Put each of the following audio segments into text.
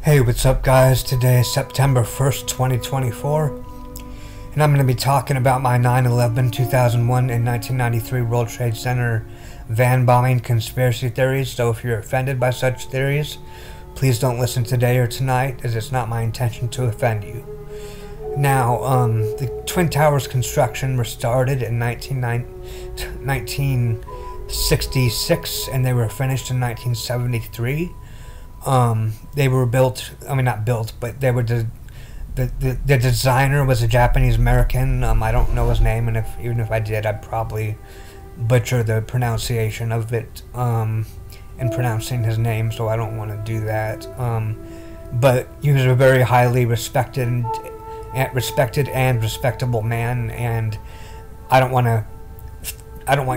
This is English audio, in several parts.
Hey, what's up guys? Today is September 1st, 2024, and I'm going to be talking about my 9/11, 2001, and 1993 World Trade Center van bombing conspiracy theories. So if you're offended by such theories, please don't listen today or tonight, as it's not my intention to offend you. Now, the Twin Towers construction were started in 1966, and they were finished in 1973. They were built, not built, but they were the designer was a Japanese American. I don't know his name, and even if I did, I'd probably butcher the pronunciation of it in pronouncing his name, so I don't want to do that. But he was a very highly respected and respectable man, and I don't want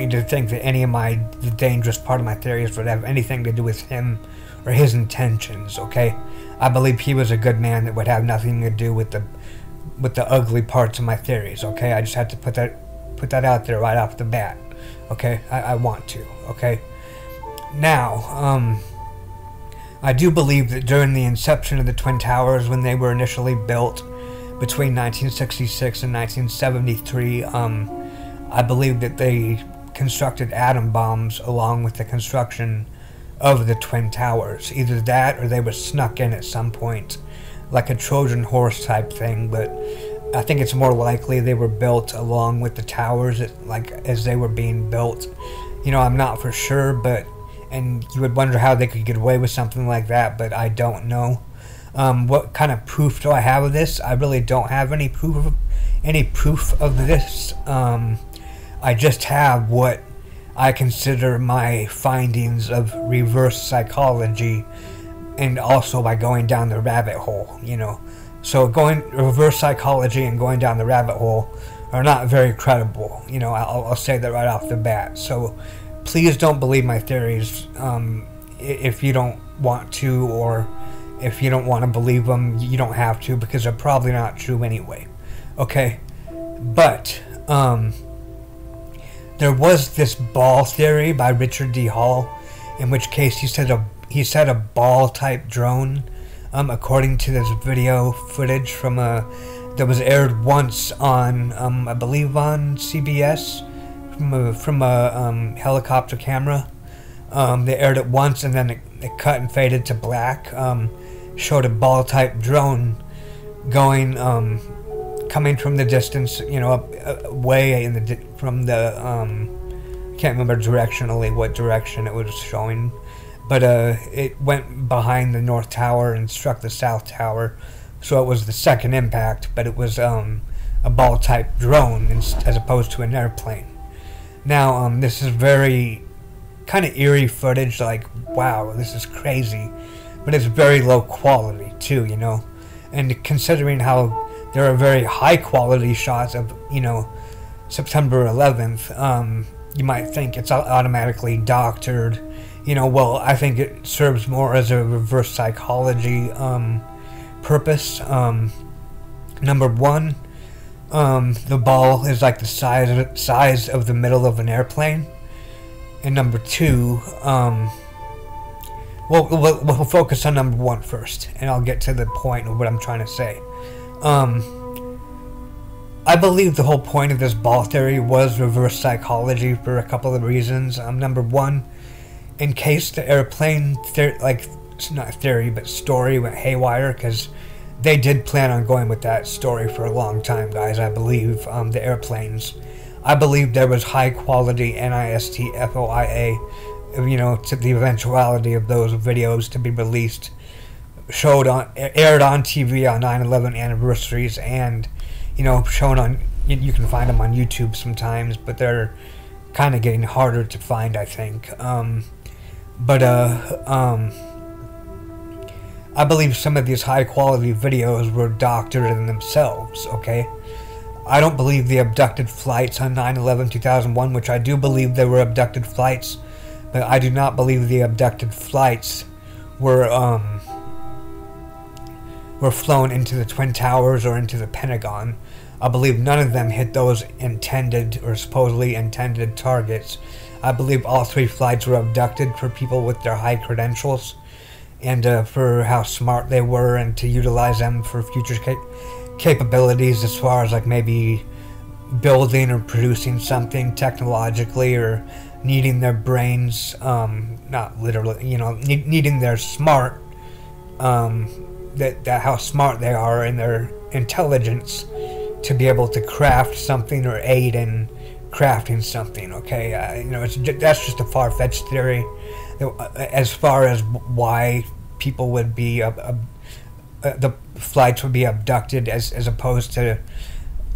you to think that any of the dangerous part of my theories would have anything to do with him or his intentions, okay? I believe he was a good man that would have nothing to do with the ugly parts of my theories, okay? I just have to put that out there right off the bat, okay? I want to, okay? Now, I do believe that during the inception of the Twin Towers, when they were initially built between 1966 and 1973, I believe that they constructed atom bombs along with the construction of the Twin Towers. Either that or they were snuck in at some point, like a Trojan horse type thing, but I think it's more likely they were built along with the towers, as they were being built. I'm not for sure, and you would wonder how they could get away with something like that, but I don't know. What kind of proof do I have of this? I really don't have any proof of this. I just have what I consider my findings of reverse psychology, and also by going down the rabbit hole, So reverse psychology and going down the rabbit hole are not very credible, I'll say that right off the bat. So please don't believe my theories if you don't want to, or if you don't want to believe them, you don't have to, because they're probably not true anyway, okay? But, there was this ball theory by Richard D. Hall, in which case he said a ball-type drone, according to this video footage from that was aired once on, I believe on CBS, from a helicopter camera. They aired it once, and then it cut and faded to black. Showed a ball-type drone going, coming from the distance, away from the, I can't remember directionally what direction it was showing, but it went behind the North Tower and struck the South Tower, so it was the second impact, but it was a ball-type drone as opposed to an airplane. Now, this is very kind of eerie footage, like, wow, this is crazy, but it's very low quality too, and considering how there are very high quality shots of, September 11th, you might think it's automatically doctored, well, I think it serves more as a reverse psychology purpose. Number one, the ball is like the size of the middle of an airplane, and number two, we'll focus on number one first, and I'll get to the point of what I'm trying to say. I believe the whole point of this ball theory was reverse psychology for a couple of reasons. Number one, in case the airplane story went haywire, because they did plan on going with that story for a long time, guys. I believe the airplanes. I believe there was high quality NIST FOIA, to the eventuality of those videos to be released, aired on TV on 9/11 anniversaries, and shown on, you can find them on YouTube sometimes, but they're kind of getting harder to find, I think. I believe some of these high quality videos were doctored in themselves, okay? I don't believe the abducted flights on 9/11, 2001, which I do believe there were abducted flights, but I do not believe the abducted flights were flown into the Twin Towers or into the Pentagon. I believe none of them hit those intended or supposedly intended targets. I believe all three flights were abducted for people with their high credentials, and for how smart they were, and to utilize them for future capabilities, as far as like maybe building or producing something technologically, or needing their brains, not literally, needing their smart, that how smart they are and their intelligence to be able to craft something or aid in crafting something. Okay, that's just a far-fetched theory. As far as why people would be the flights would be abducted as opposed to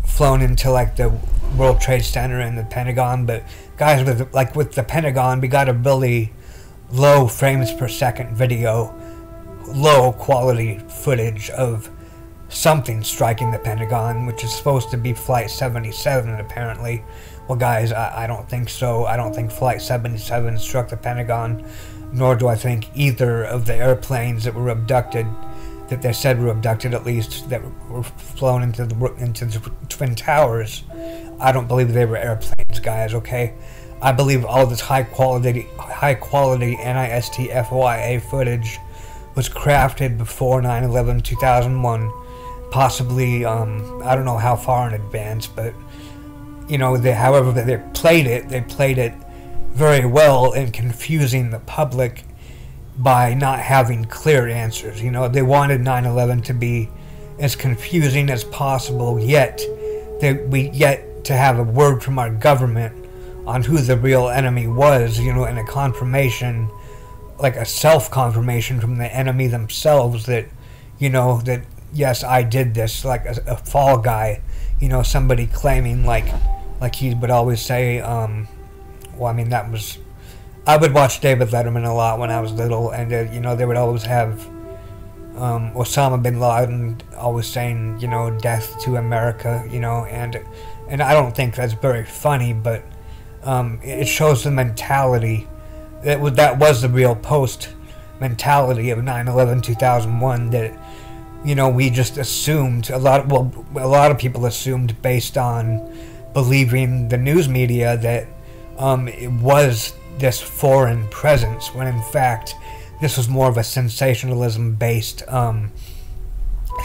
flown into like the World Trade Center and the Pentagon. But guys, with the Pentagon, we got a really low frames per second video, low quality footage of something striking the Pentagon, which is supposed to be Flight 77 apparently. Well guys, I don't think so. I don't think Flight 77 struck the Pentagon, nor do I think either of the airplanes that were abducted, that they said were abducted at least, that were flown into the Twin Towers. I don't believe they were airplanes, guys, okay? I believe all this high quality NIST-FYA footage was crafted before 9/11/2001, possibly, I don't know how far in advance, but however they played it very well in confusing the public by not having clear answers. They wanted 9/11 to be as confusing as possible, yet to have a word from our government on who the real enemy was, and a confirmation, like a self-confirmation from the enemy themselves that, that yes, I did this, like a fall guy, somebody claiming like he would always say, I would watch David Letterman a lot when I was little, and they would always have Osama bin Laden always saying, death to America, and I don't think that's very funny, but it shows the mentality that was the real post mentality of 9/11/2001, that we just assumed a lot of people assumed, based on believing the news media, that it was this foreign presence, when in fact this was more of a sensationalism based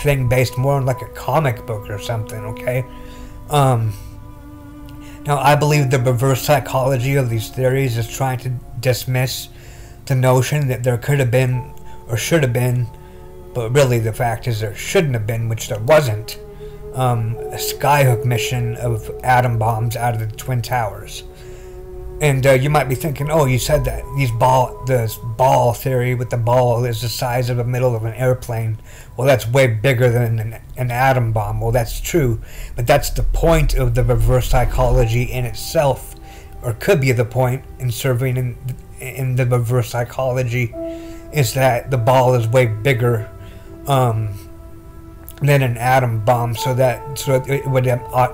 thing, based more on like a comic book or something. Okay, now I believe the reverse psychology of these theories is trying to dismiss the notion that there could have been or should have been, but really the fact is there shouldn't have been, which there wasn't, a skyhook mission of atom bombs out of the Twin Towers. And you might be thinking, oh, you said that this ball theory with the ball is the size of the middle of an airplane. Well, that's way bigger than an atom bomb. Well, that's true, but that's the point of the reverse psychology in itself, or could be the point in serving in the reverse psychology, is that the ball is way bigger than an atom bomb, so it would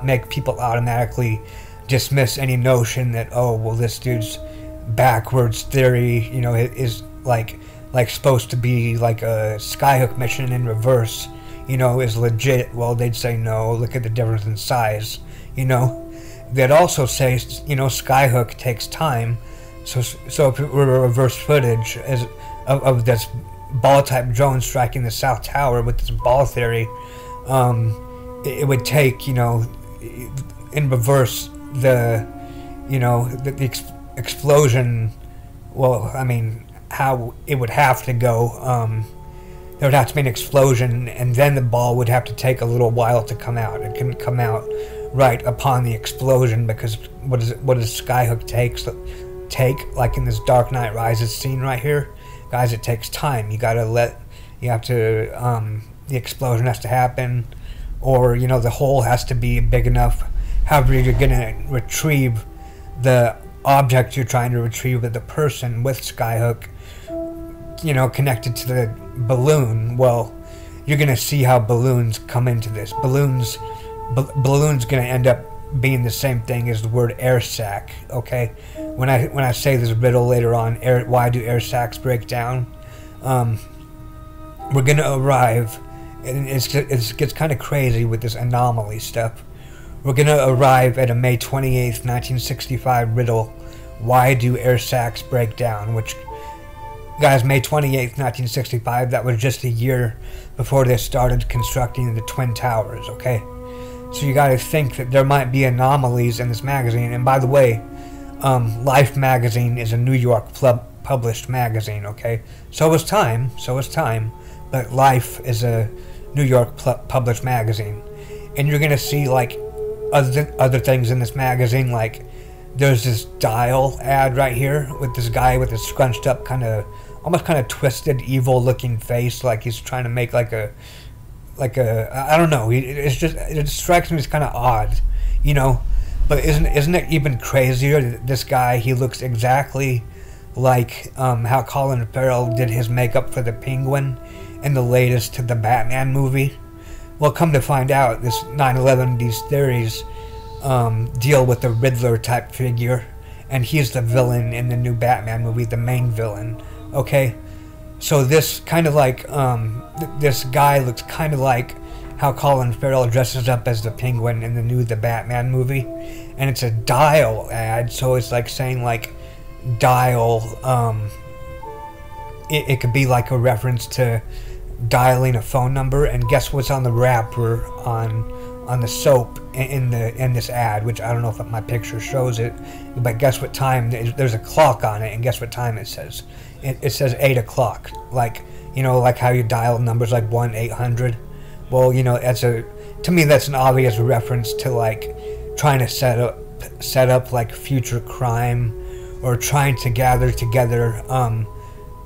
make people automatically dismiss any notion that, oh, well, this dude's backwards theory, is like supposed to be like a skyhook mission in reverse, is legit. Well, they'd say no, look at the difference in size. They'd also say, skyhook takes time, so if it were reverse footage of this ball type drone striking the South Tower with this ball theory, it would take, in reverse, the explosion, well, I mean, how it would have to go, there would have to be an explosion, and then the ball would have to take a little while to come out. It couldn't come out right upon the explosion, because what does skyhook take, like in this Dark Knight Rises scene right here, guys? It takes time. The explosion has to happen, or the hole has to be big enough. However, you're gonna retrieve the object you're trying to retrieve with the person with skyhook, connected to the balloon. Well, you're gonna see how balloons come into this. Balloons gonna end up being the same thing as the word air sac. Okay, when I say this riddle later on, why do air sacs break down? We're gonna arrive, and it gets kind of crazy with this anomaly stuff. We're gonna arrive at a May 28th, 1965 riddle. Why do air sacs break down? Which Guys, May 28th, 1965, that was just a year before they started constructing the Twin Towers, okay? So you gotta think that there might be anomalies in this magazine. And by the way, Life magazine is a New York published magazine, okay? So is Time, but Life is a New York published magazine. And you're gonna see, like, other things in this magazine, like, there's this Dial ad right here with this guy with a scrunched up almost kind of twisted, evil looking face, like he's trying to make like a, I don't know, it strikes me as kind of odd, you know. But isn't it even crazier that this guy, he looks exactly like how Colin Farrell did his makeup for the Penguin in the latest The Batman movie? Well, come to find out, this 9/11, these theories deal with the Riddler type figure, and he's the villain in the new Batman movie, the main villain. Okay, so this kind of like this guy looks kind of like how Colin Farrell dresses up as the Penguin in the Batman movie, and it's a Dial ad, so it's like saying like dial. It could be like a reference to dialing a phone number, and guess what's on the wrapper on the soap in this ad, which I don't know if my picture shows it, but guess what time? There's a clock on it, and guess what time it says? It says 8 o'clock. Like, you know, like how you dial numbers like 1-800. Well, you know, to me that's an obvious reference to like trying to set up like future crime, or trying to gather together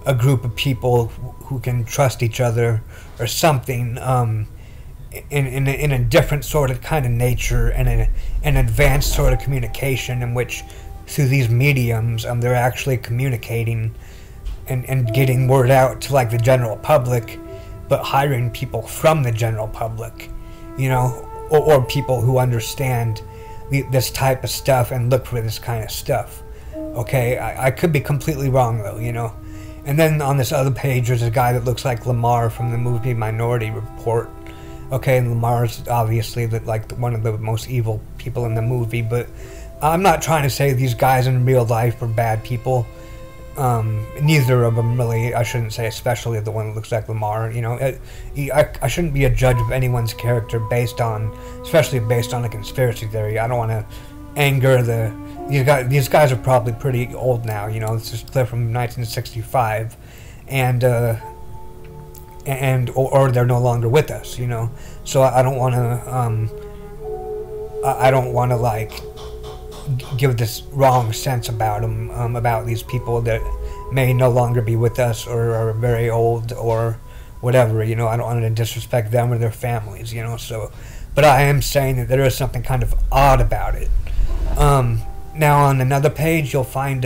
a group of people who can trust each other or something, in a different sort of kind of nature, and an advanced sort of communication in which through these mediums they're actually communicating and getting word out to like the general public, but hiring people from the general public, you know, or people who understand this type of stuff and look for this kind of stuff. Okay, I could be completely wrong though, you know. And then on this other page there's a guy that looks like Lamar from the movie Minority Report. Okay, and Lamar's obviously one of the most evil people in the movie, but I'm not trying to say these guys in real life are bad people. Neither of them really. I shouldn't say especially the one that looks like Lamar. You know, I shouldn't be a judge of anyone's character especially based on a conspiracy theory. I don't want to anger these guys are probably pretty old now. You know, this is clear from 1965, or they're no longer with us. You know, so I don't want to like give this wrong sense about them, about these people that may no longer be with us or are very old or whatever, you know. I don't want to disrespect them or their families, you know. So, but I am saying that there is something kind of odd about it. Now on another page you'll find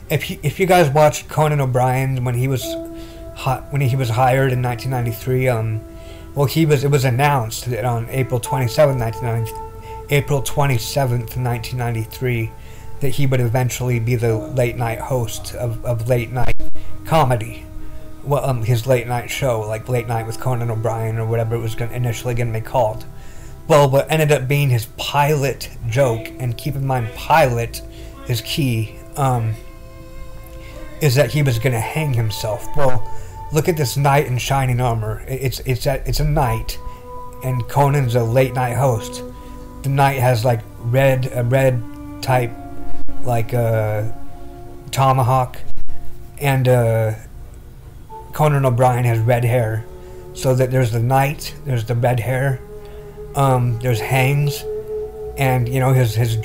if you guys watched Conan O'Brien when he was hired in 1993, well, it was announced that on April 27th, 1993, that he would eventually be the late night host of late night comedy. Well, his late night show, like Late Night with Conan O'Brien or whatever it was initially going to be called. Well, what ended up being his pilot joke, and keep in mind pilot is key, is that he was going to hang himself. Well, look at this knight in shining armor. It's a knight, and Conan's a late night host. The knight has like a red type like tomahawk, and Conan O'Brien has red hair. So that there's the knight, there's the red hair, there's hangs, and you know his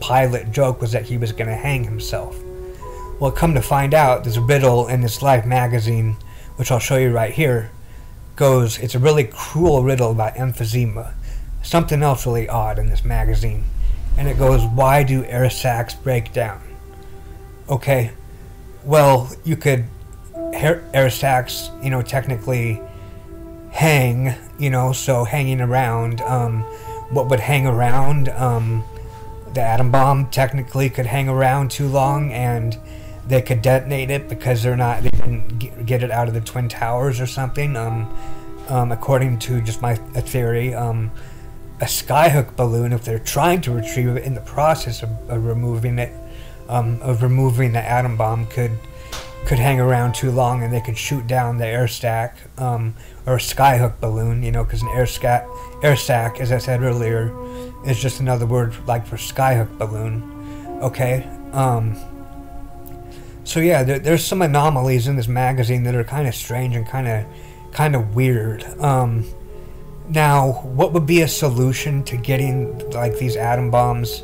pilot joke was that he was going to hang himself. Well, come to find out, this riddle in this Life magazine, which I'll show you right here, it's a really cruel riddle about emphysema. Something else really odd in this magazine, and it goes, why do air sacs break down? Okay, well, you could air sacs, you know, technically hang, you know, so hanging around, what would hang around, the atom bomb technically could hang around too long and they could detonate it because they didn't get it out of the Twin Towers or something, according to just a theory. A skyhook balloon, if they're trying to retrieve it in the process of removing it, of removing the atom bomb, could could hang around too long and they could shoot down the air stack, or a skyhook balloon, you know, because an air stack, as I said earlier, is just another word like for skyhook balloon. Okay. So yeah, there's some anomalies in this magazine that are kind of strange and kind of weird. Now, what would be a solution to getting like these atom bombs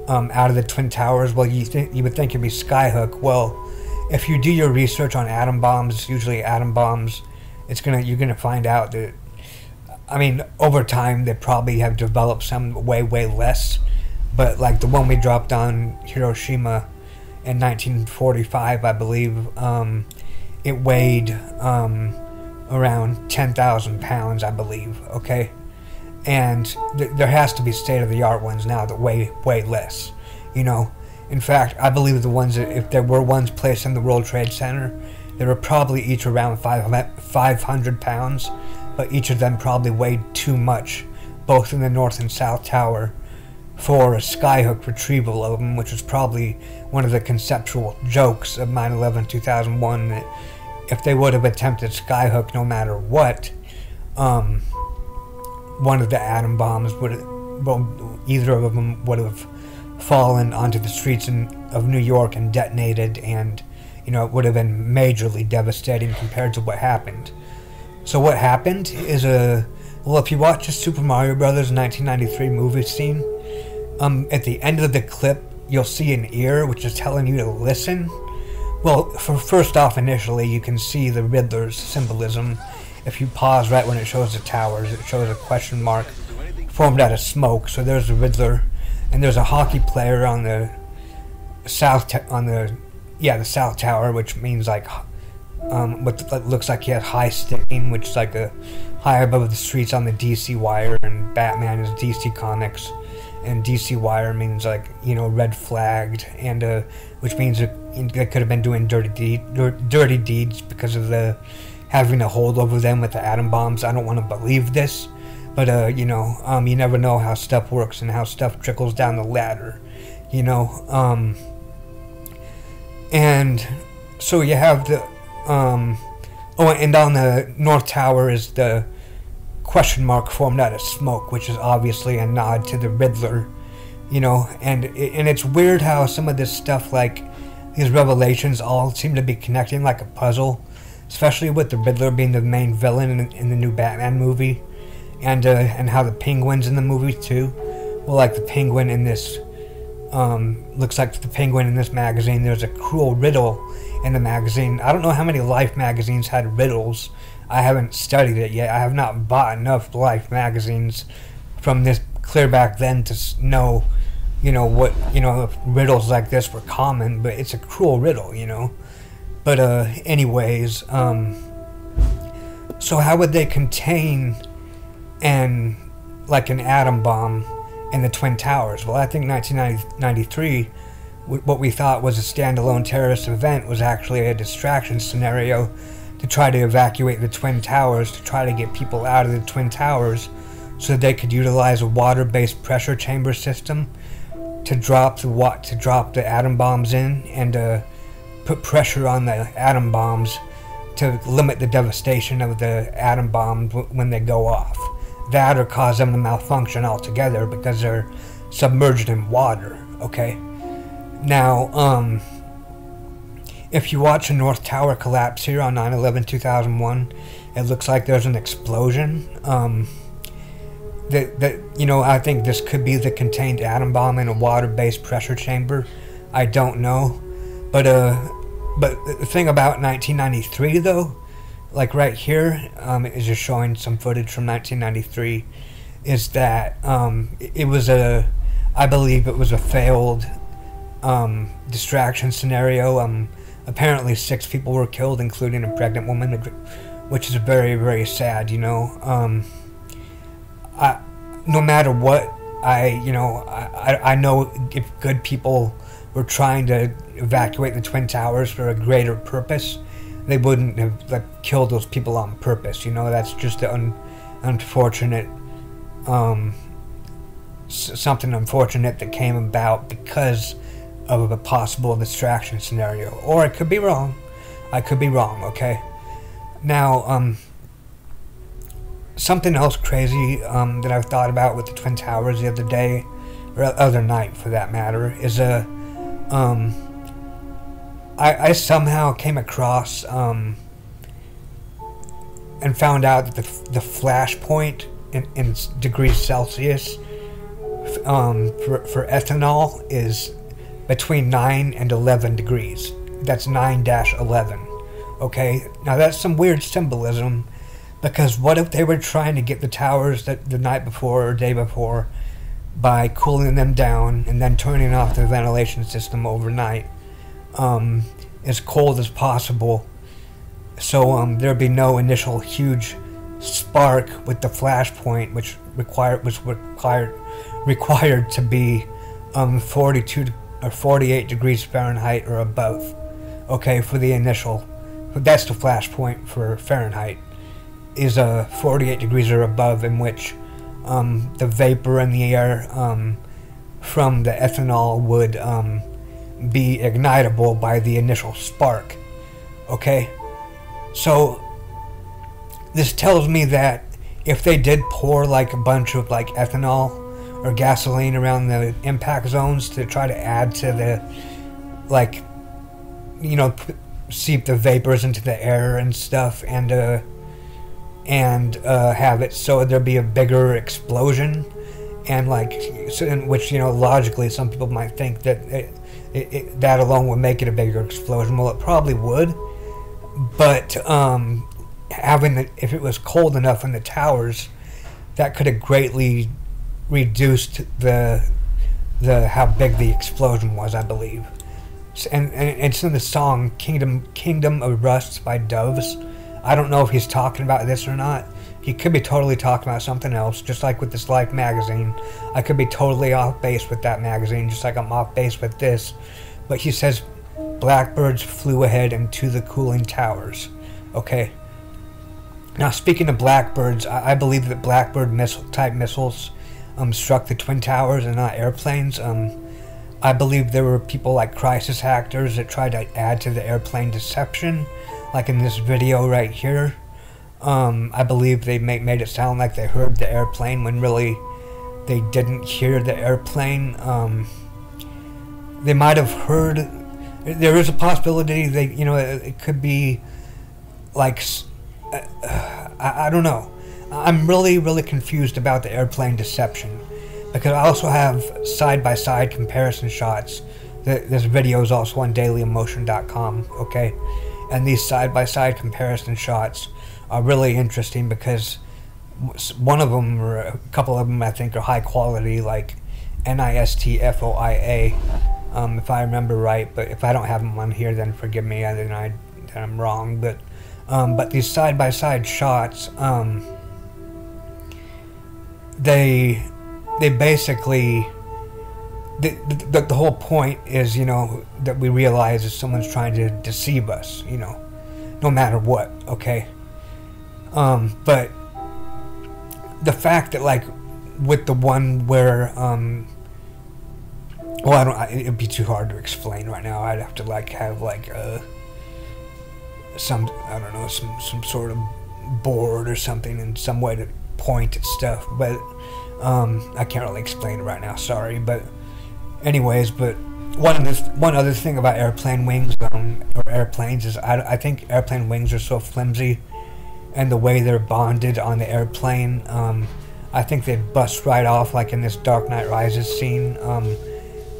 out of the Twin Towers? Well, you would think it'd be skyhook. Well, if you do your research on atom bombs, usually atom bombs, you're gonna find out that, I mean, over time they probably have developed some way less, but like the one we dropped on Hiroshima in 1945, I believe, it weighed around 10,000 pounds, I believe. Okay, and there has to be state-of-the-art ones now that weigh less. You know, in fact, I believe the ones that, if there were ones placed in the World Trade Center, they were probably each around 500 pounds, but each of them probably weighed too much, both in the North and South Tower, for a skyhook retrieval of them, which was probably one of the conceptual jokes of 9/11/2001, that if they would have attempted skyhook no matter what, one of the atom bombs either of them would have fallen onto the streets of New York and detonated, and, you know, it would have been majorly devastating compared to what happened. So what happened is well, if you watch the Super Mario Brothers 1993 movie scene, at the end of the clip, you'll see an ear which is telling you to listen. Well, first off, initially, you can see the Riddler's symbolism. If you pause right when it shows the towers, it shows a question mark formed out of smoke. So there's the Riddler, and there's a hockey player on the South Tower, which means like what looks like he has high sticking, which is like a high above the streets on the DC wire, and Batman is DC Comics, and DC wire means, like, you know, red flagged, and which means they could have been doing dirty deeds because of the having a hold over them with the atom bombs. I don't want to believe this, but you know, you never know how stuff works and how stuff trickles down the ladder, you know. And so you have the and on the North Tower is the question mark formed out of smoke, which is obviously a nod to the Riddler, you know. And it's weird how some of this stuff, like these revelations, all seem to be connecting like a puzzle, especially with the Riddler being the main villain in the new Batman movie, and how the Penguin's in the movie too. Well, like the Penguin in this looks like the Penguin in this magazine, there's a cruel riddle in the magazine. I don't know how many Life magazines had riddles. I haven't studied it yet. I have not bought enough Life magazines from this clear back then to know, you know, what, you know, if riddles like this were common, but it's a cruel riddle, you know. But anyways, so how would they contain an atom bomb in the Twin Towers? Well, I think 1993, what we thought was a standalone terrorist event was actually a distraction scenario to try to evacuate the Twin Towers, to try to get people out of the Twin Towers so that they could utilize a water-based pressure chamber system to drop the atom bombs in, and put pressure on the atom bombs to limit the devastation of the atom bombs when they go off. That, or cause them to malfunction altogether because they're submerged in water, okay? Now, if you watch a North Tower collapse here on 9/11/2001, it looks like there's an explosion. You know, I think this could be the contained atom bomb in a water-based pressure chamber. I don't know, but the thing about 1993 though, like right here, is just showing some footage from 1993, is that I believe it was a failed distraction scenario. Apparently 6 people were killed, including a pregnant woman, which is very, very sad, you know. No matter what, I know if good people were trying to evacuate the Twin Towers for a greater purpose, they wouldn't have killed those people on purpose, you know. That's just an unfortunate, something unfortunate that came about because of a possible distraction scenario. Or it could be wrong. I could be wrong, okay? Now, something else crazy that I've thought about with the Twin Towers the other day, or other night for that matter, is I somehow came across and found out that the flash point in degrees Celsius for ethanol is between 9 and 11 degrees. That's 9-11. Okay, now that's some weird symbolism, because what if they were trying to get the towers the night before or day before by cooling them down and then turning off the ventilation system overnight as cold as possible, so there'd be no initial huge spark with the flash point, which required to be 42 or 48 degrees Fahrenheit or above. Okay, for the initial, that's the flash point for Fahrenheit, is 48 degrees or above, in which the vapor in the air from the ethanol would be ignitable by the initial spark. Okay, so this tells me that if they did pour like a bunch of like ethanol or gasoline around the impact zones to try to add to the, like, you know, seep the vapors into the air and stuff, and have it so there'd be a bigger explosion, and like, so in which, you know, logically some people might think that that alone would make it a bigger explosion. Well, it probably would, but if it was cold enough in the towers, that could have greatly reduced the how big the explosion was, I believe. And it's in the song Kingdom of Rust by Doves. I don't know if he's talking about this or not. He could be totally talking about something else, just like with this Life magazine. I could be totally off base with that magazine, just like I'm off base with this. But he says blackbirds flew ahead into the cooling towers. Okay. Now, speaking of blackbirds, I believe that blackbird type missiles struck the Twin Towers and not airplanes. I believe there were people like crisis actors that tried to add to the airplane deception, like in this video right here. I believe they made it sound like they heard the airplane when really they didn't hear the airplane. They might have heard. There is a possibility they, you know, it could be like, I don't know. I'm really confused about the airplane deception, because I also have side-by-side comparison shots. This video is also on dailyemotion.com, okay? And these side-by-side comparison shots are really interesting, because one of them, or a couple of them, I think, are high quality, like NISTFOIA, if I remember right. But if I don't have them on here, then forgive me, then I'm wrong. But these side-by-side shots, they basically, the whole point is, you know, that we realize that someone's trying to deceive us, you know, no matter what, okay? But the fact that, like, with the one where, well, it'd be too hard to explain right now. I'd have to, like, have, like, some sort of board or something, and some way to point at stuff, but I can't really explain it right now, sorry. But anyways, but one other thing about airplane wings, or airplanes, is I think airplane wings are so flimsy, and the way they're bonded on the airplane, I think they'd bust right off, like in this Dark Knight Rises scene.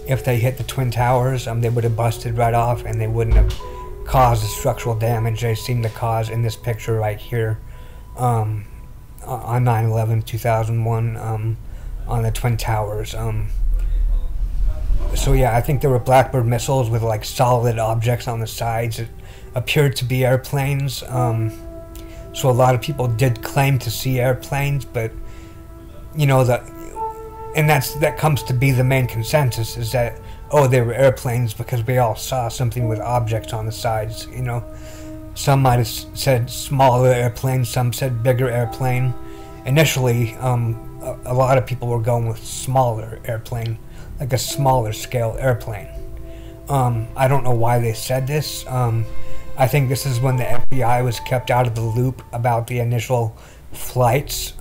If they hit the Twin Towers, they would have busted right off, and they wouldn't have caused the structural damage they seem to cause in this picture right here, on 9/11/2001, on the Twin Towers. So yeah, I think there were Blackbird missiles with like solid objects on the sides that appeared to be airplanes. So a lot of people did claim to see airplanes, but you know, that comes to be the main consensus, is that, oh, they were airplanes because we all saw something with objects on the sides, you know. Some might have said smaller airplane, some said bigger airplane. Initially, a lot of people were going with smaller airplane, like a smaller scale airplane. I don't know why they said this. I think this is when the FBI was kept out of the loop about the initial flights.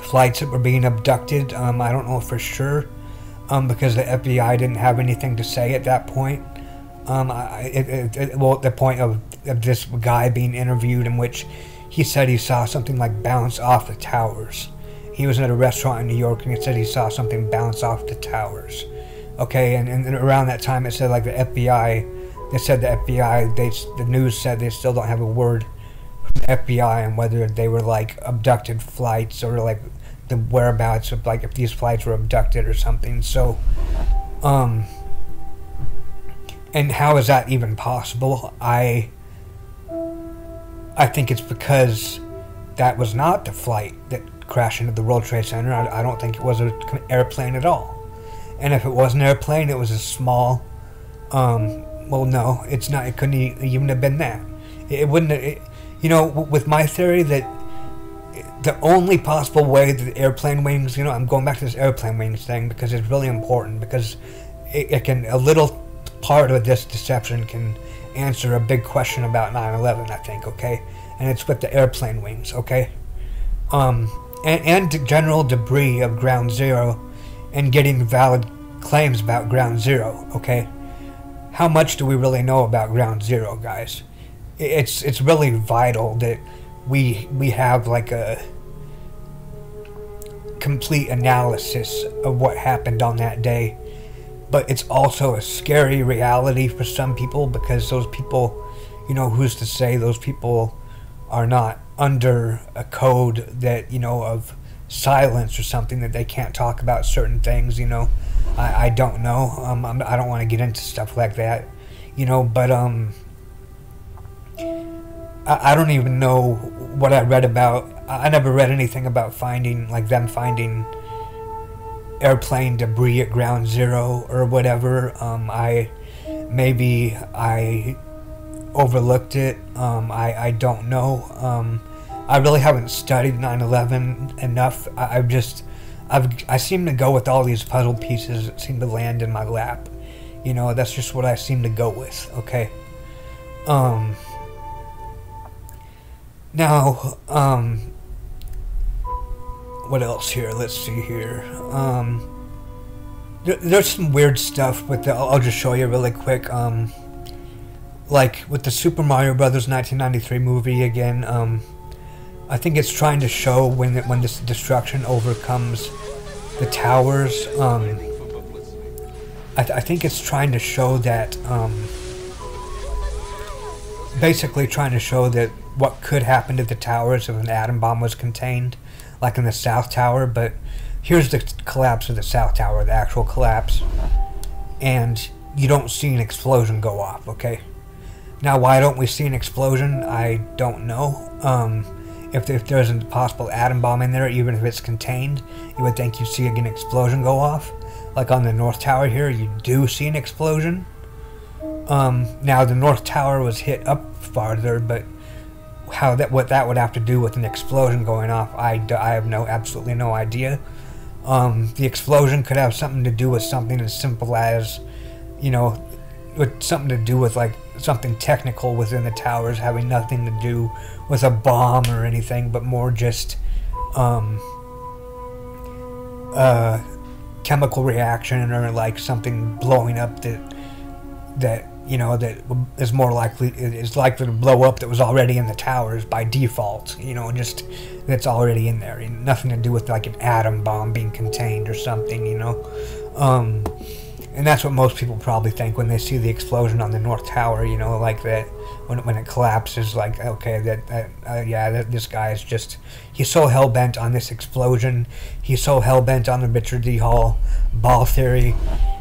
Flights that were being abducted. I don't know for sure, because the FBI didn't have anything to say at that point. Well, at the point of this guy being interviewed, in which he said he saw something like bounce off the towers. He was at a restaurant in New York and he said he saw something bounce off the towers. Okay, and around that time it said like the FBI, they said the FBI, the news said they still don't have a word from the FBI on whether they were like abducted flights or like the whereabouts of like if these flights were abducted or something. So, and how is that even possible? I think it's because that was not the flight that crashed into the World Trade Center. I don't think it was an airplane at all. And if it was an airplane, it was a small, well, no, it's not. It couldn't even have been that. It wouldn't, you know, with my theory that the only possible way that the airplane wings, you know, I'm going back to this airplane wings thing because it's really important, because it can, a little part of this deception can answer a big question about 9/11, I think, okay? And it's with the airplane wings, okay? And general debris of Ground Zero and getting valid claims about Ground Zero, okay? How much do we really know about Ground Zero, guys? It's really vital that we have like a complete analysis of what happened on that day. But it's also a scary reality for some people, because those people, you know, who's to say those people are not under a code that, you know, of silence or something, that they can't talk about certain things, you know. I don't know. I don't want to get into stuff like that, you know, but I don't even know what I read about. I never read anything about finding, like them finding airplane debris at Ground Zero or whatever. Maybe I overlooked it. I don't know. I really haven't studied 9/11 enough. I seem to go with all these puzzle pieces that seem to land in my lap. You know, that's just what I seem to go with, okay? Now, what else here? Let's see here. There's some weird stuff with the, I'll just show you really quick. Like with the Super Mario Brothers 1993 movie again, I think it's trying to show when this destruction overcomes the towers. I think it's trying to show that, basically trying to show that what could happen to the towers if an atom bomb was contained, like in the South Tower. But here's the collapse of the South Tower, the actual collapse, and you don't see an explosion go off, okay? Now, why don't we see an explosion? I don't know. If there's a possible atom bomb in there, even if it's contained, you would think you'd see an explosion go off. Like on the North Tower here, you do see an explosion. Now, the North Tower was hit up farther, but what that would have to do with an explosion going off, I have absolutely no idea. The explosion could have something to do with something as simple as, you know, with something to do with like something technical within the towers, having nothing to do with a bomb or anything, but more just chemical reaction or like something blowing up that you know, that is likely to blow up, that was already in the towers by default, you know, just that's already in there, and nothing to do with like an atom bomb being contained or something, you know. And that's what most people probably think when they see the explosion on the North Tower, you know, like that when it collapses, like, okay, this guy is just, he's so hell-bent on this explosion, he's so hell-bent on the Richard D. Hall ball theory,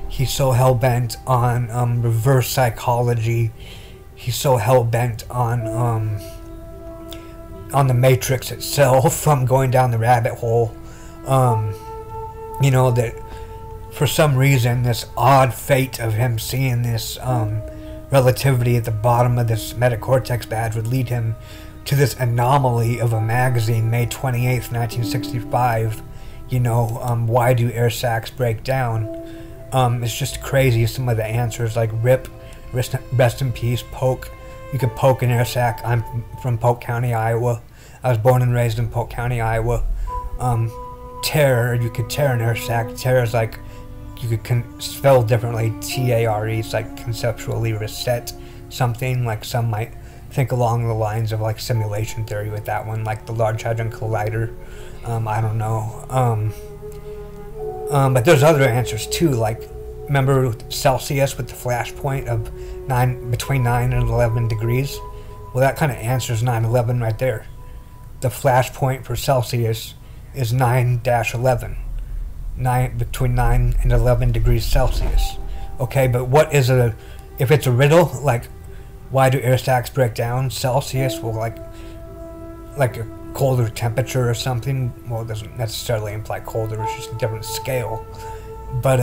he's so hell-bent on reverse psychology, he's so hell-bent on the Matrix itself, from going down the rabbit hole, you know, that for some reason, this odd fate of him seeing this relativity at the bottom of this metacortex badge would lead him to this anomaly of a magazine, May 28th, 1965. You know, why do air sacs break down? It's just crazy, some of the answers, like RIP Rest in peace, Polk. You could poke an air sac. I'm from Polk County, Iowa. I was born and raised in Polk County, Iowa. Tear, you could tear an air sac. Tear is like, you could spell differently, T-A-R-E. It's like conceptually reset something. Like some might think along the lines of like simulation theory with that one, like the Large Hadron Collider. I don't know. But there's other answers too, like, remember Celsius with the flashpoint of between 9 and 11 degrees? Well, that kind of answers 9/11 right there. The flashpoint for Celsius is 9-11. Between 9 and 11 degrees Celsius. Okay, but what is if it's a riddle, like, why do air sacs break down? Celsius will, like a colder temperature or something. Well, it doesn't necessarily imply colder, it's just a different scale. But,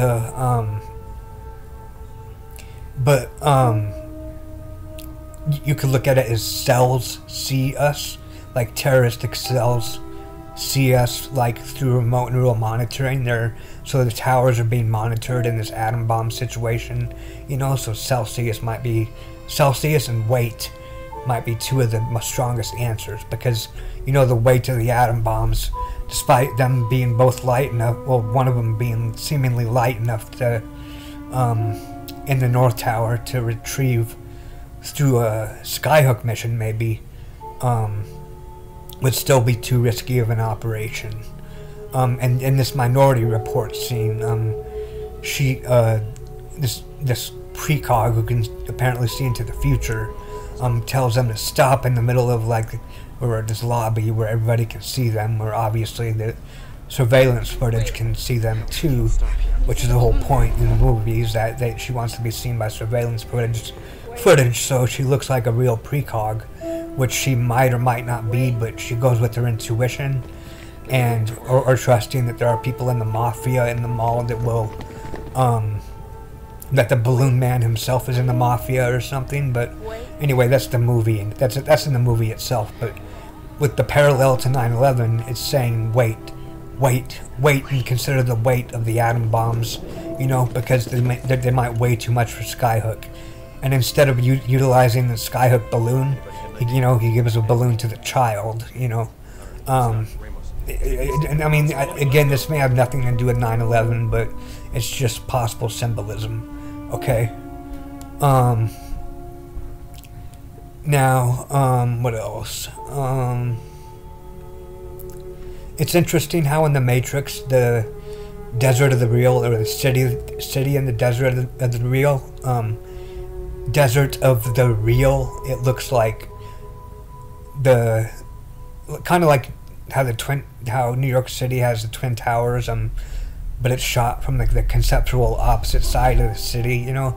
you could look at it as cells see us, like terroristic cells see us, like, through remote neural monitoring. So the towers are being monitored in this atom bomb situation, you know. So Celsius and weight might be two of the strongest answers, because, you know, the weight of the atom bombs, despite them being both light enough, well, one of them being seemingly light enough to, in the North Tower, to retrieve through a skyhook mission, maybe, would still be too risky of an operation. And in this Minority Report scene, this precog who can apparently see into the future, tells them to stop in the middle of, like, or this lobby where everybody can see them, where obviously the surveillance footage can see them too, which is the whole point in the movies, that she wants to be seen by surveillance footage, so she looks like a real precog, which she might or might not be, but she goes with her intuition, and or trusting that there are people in the mafia in the mall that will, that the balloon man himself is in the mafia or something. But anyway, that's the movie, and that's in the movie itself. But with the parallel to 9/11, it's saying wait, and consider the weight of the atom bombs, you know, because they might weigh too much for Skyhook. And instead of utilizing the Skyhook balloon, he gives a balloon to the child, you know. And I mean, again, this may have nothing to do with 9/11, but it's just possible symbolism. Okay. Now, what else? It's interesting how in the Matrix, the desert of the real, or the city in the desert of the real, desert of the real, it looks like kind of like how New York City has the Twin Towers, but it's shot from the conceptual opposite side of the city, you know.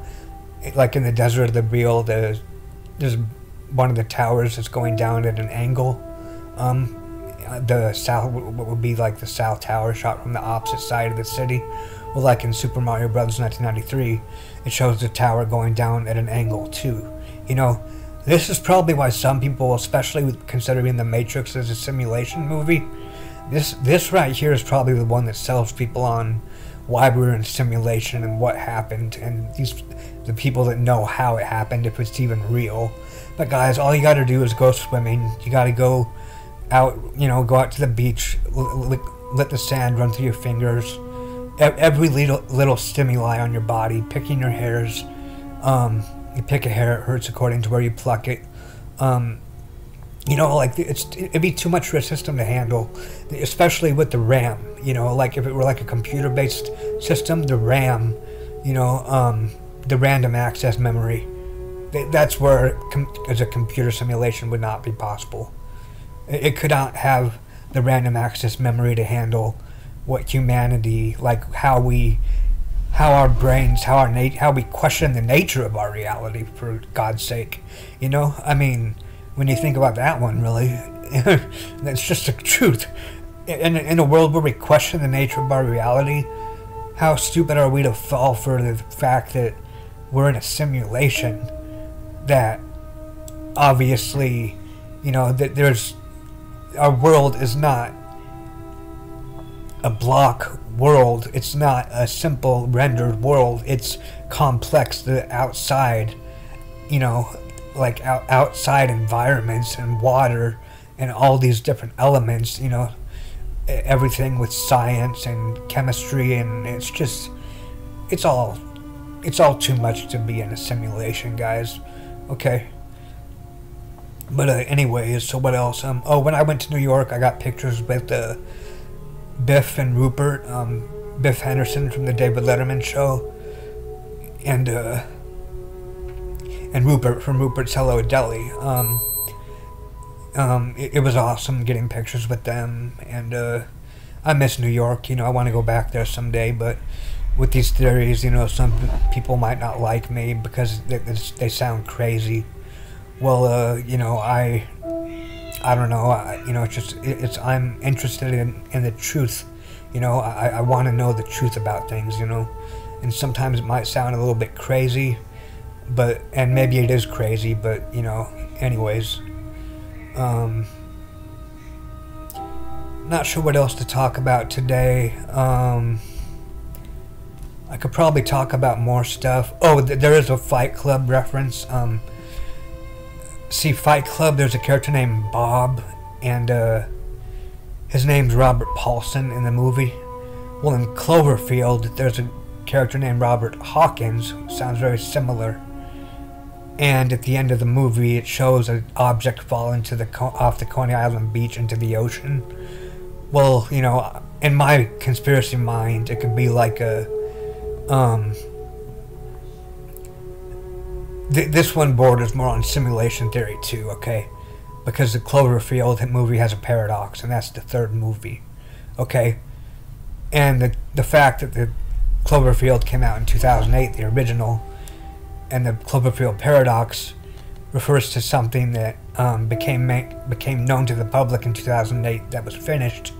Like in the desert of the real, there's one of the towers that's going down at an angle. The south, what would be like the South Tower, shot from the opposite side of the city. Well, like in Super Mario Bros. 1993, it shows the tower going down at an angle too. You know, this is probably why some people, especially considering The Matrix as a simulation movie, this right here is probably the one that sells people on why we're in simulation and what happened, and the people that know how it happened, if it's even real. But guys, all you gotta do is go swimming. You gotta go out, go out to the beach, let the sand run through your fingers. Every little stimuli on your body, picking your hairs. You pick a hair, it hurts according to where you pluck it. Like it'd be too much for a system to handle, especially with the RAM. Like if it were like a computer-based system, the RAM, the random access memory, that's where as a computer simulation would not be possible. It could not have the random access memory to handle what humanity, like how our brains, how we question the nature of our reality, for God's sake. I mean, when you think about that one, really, that's just the truth. In a world where we question the nature of our reality, how stupid are we to fall for the fact that we're in a simulation, that obviously, that our world is not a block world. It's not a simple rendered world. It's complex. The outside you know, like outside environments and water and all these different elements, you know, everything with science and chemistry, and it's all too much to be in a simulation, guys. Okay. But anyways, so what else? Oh, when I went to New York, I got pictures with Biff and Rupert, Biff Henderson from the David Letterman show, and Rupert from Rupert's Hello Deli. It was awesome getting pictures with them, and I miss New York. You know, I want to go back there someday, but with these theories, you know, some people might not like me because they sound crazy. Well, you know, I don't know. You know, I'm interested in the truth. You know, I want to know the truth about things. You know, and sometimes it might sound a little bit crazy, and maybe it is crazy, but you know, anyways. Not sure what else to talk about today. I could probably talk about more stuff. Oh, there is a Fight Club reference. See, Fight Club, there's a character named Bob, and his name's Robert Paulson in the movie. Well, in Cloverfield, there's a character named Robert Hawkins. Sounds very similar. And at the end of the movie, it shows an object fall off the Coney Island beach into the ocean. Well, you know, in my conspiracy mind, it could be like a this one borders more on simulation theory too, okay? Because the Cloverfield movie has a paradox, and that's the third movie, okay? And the fact that the Cloverfield came out in 2008, the original, and the Cloverfield paradox refers to something that became known to the public in 2008 that was finished.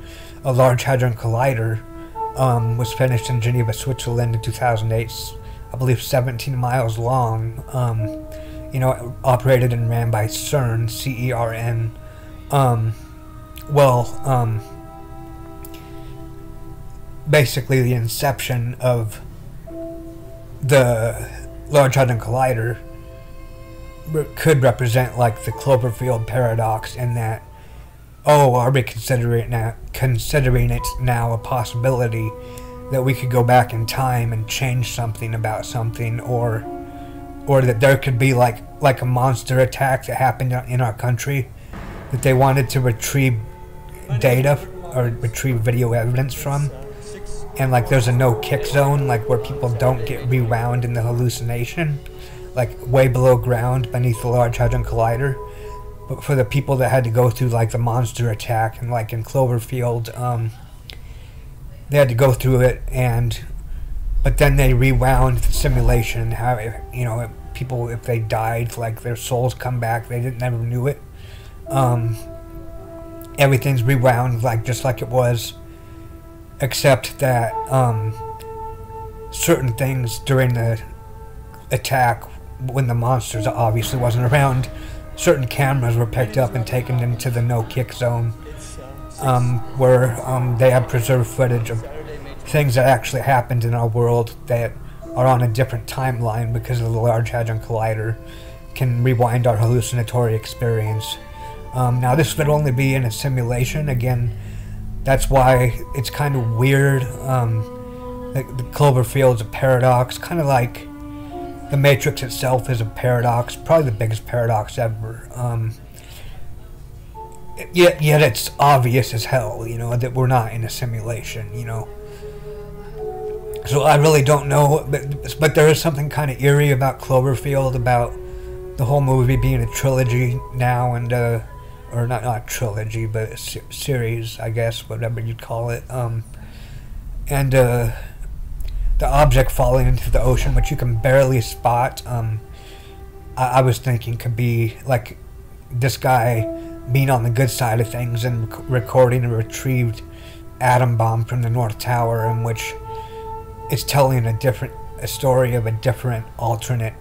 A Large Hadron Collider was finished in Geneva, Switzerland in 2008, I believe 17 miles long, you know, operated and ran by CERN, C-E-R-N. Basically the inception of the Large Hadron Collider could represent like the Cloverfield paradox, in that, oh, are we considering it now a possibility that we could go back in time and change something about something, or that there could be like a monster attack that happened in our country that they wanted to retrieve data or retrieve video evidence from, and like there's a no-kick zone, like where people don't get rewound in the hallucination, like way below ground beneath the Large Hadron Collider. But for the people that had to go through like the monster attack, and like in Cloverfield, they had to go through it, but then they rewound the simulation. How, you know, people, if they died, like their souls come back, they never knew it. Everything's rewound like just like it was, except that certain things during the attack, when the monsters obviously wasn't around, certain cameras were picked up and taken into the no-kick zone, where they have preserved footage of things that actually happened in our world that are on a different timeline, because of the Large Hadron Collider can rewind our hallucinatory experience. Now this would only be in a simulation. Again, that's why it's kind of weird. The Cloverfield's a paradox, kind of like the Matrix itself is a paradox, probably the biggest paradox ever. Yet it's obvious as hell, you know, that we're not in a simulation, you know. So I really don't know, but there is something kind of eerie about Cloverfield, about the whole movie being a trilogy now, and or not trilogy, but a series, I guess, whatever you'd call it. And the object falling into the ocean, which you can barely spot, I was thinking could be like this guy being on the good side of things and recording a retrieved atom bomb from the North Tower, in which it's telling a story of a different alternate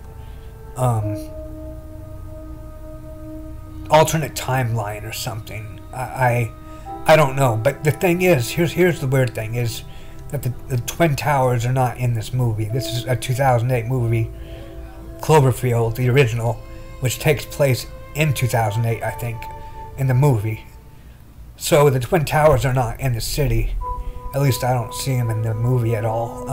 timeline or something. I don't know, but the thing is, here's the weird thing, is that the Twin Towers are not in this movie. This is a 2008 movie Cloverfield, the original, which takes place in 2008, I think, in the movie. So the Twin Towers are not in the city. At least I don't see them in the movie at all.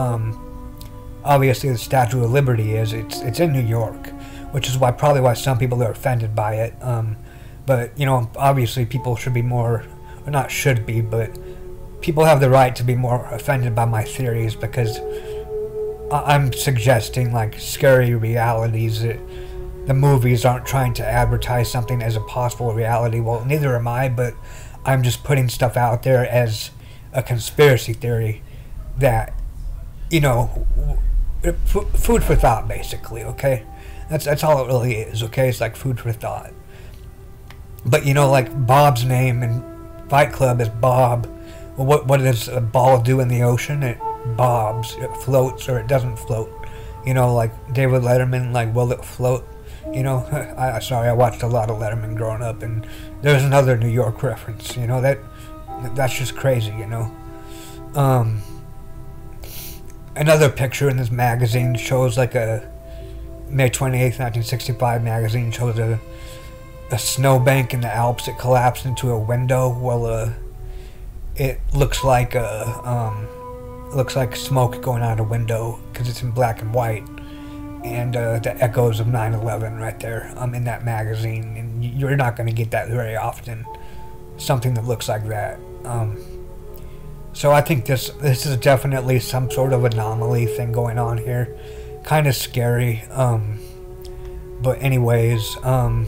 Obviously, the Statue of Liberty is. It's in New York, which is probably why some people are offended by it. But, you know, obviously people should be more, or not should be, but people have the right to be more offended by my theories, because I'm suggesting, like, scary realities that the movies aren't trying to advertise something as a possible reality. Well, neither am I, but I'm just putting stuff out there as a conspiracy theory that, you know, food for thought, basically, okay? That's all it really is, okay? It's like food for thought. But, you know, like Bob's name in Fight Club is Bob. Well, what does a ball do in the ocean? It bobs. It floats or it doesn't float. You know, like David Letterman, like, will it float? You know, I watched a lot of Letterman growing up, and there's another New York reference. You know, that's just crazy, you know. Another picture in this magazine shows, like, a May 28th, 1965 magazine shows a snowbank in the Alps. It collapsed into a window. Well, it looks like smoke going out a window because it's in black and white, and the echoes of 9/11 right there in that magazine. And you're not going to get that very often, something that looks like that. So I think this is definitely some sort of anomaly thing going on here. Kind of scary. But anyways, I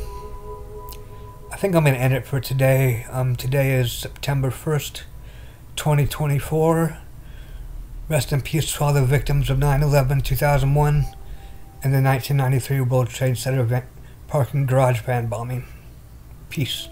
think I'm going to end it for today. Today is September 1st, 2024. Rest in peace to all the victims of 9/11, 2001, and the 1993 World Trade Center parking garage van bombing. Peace.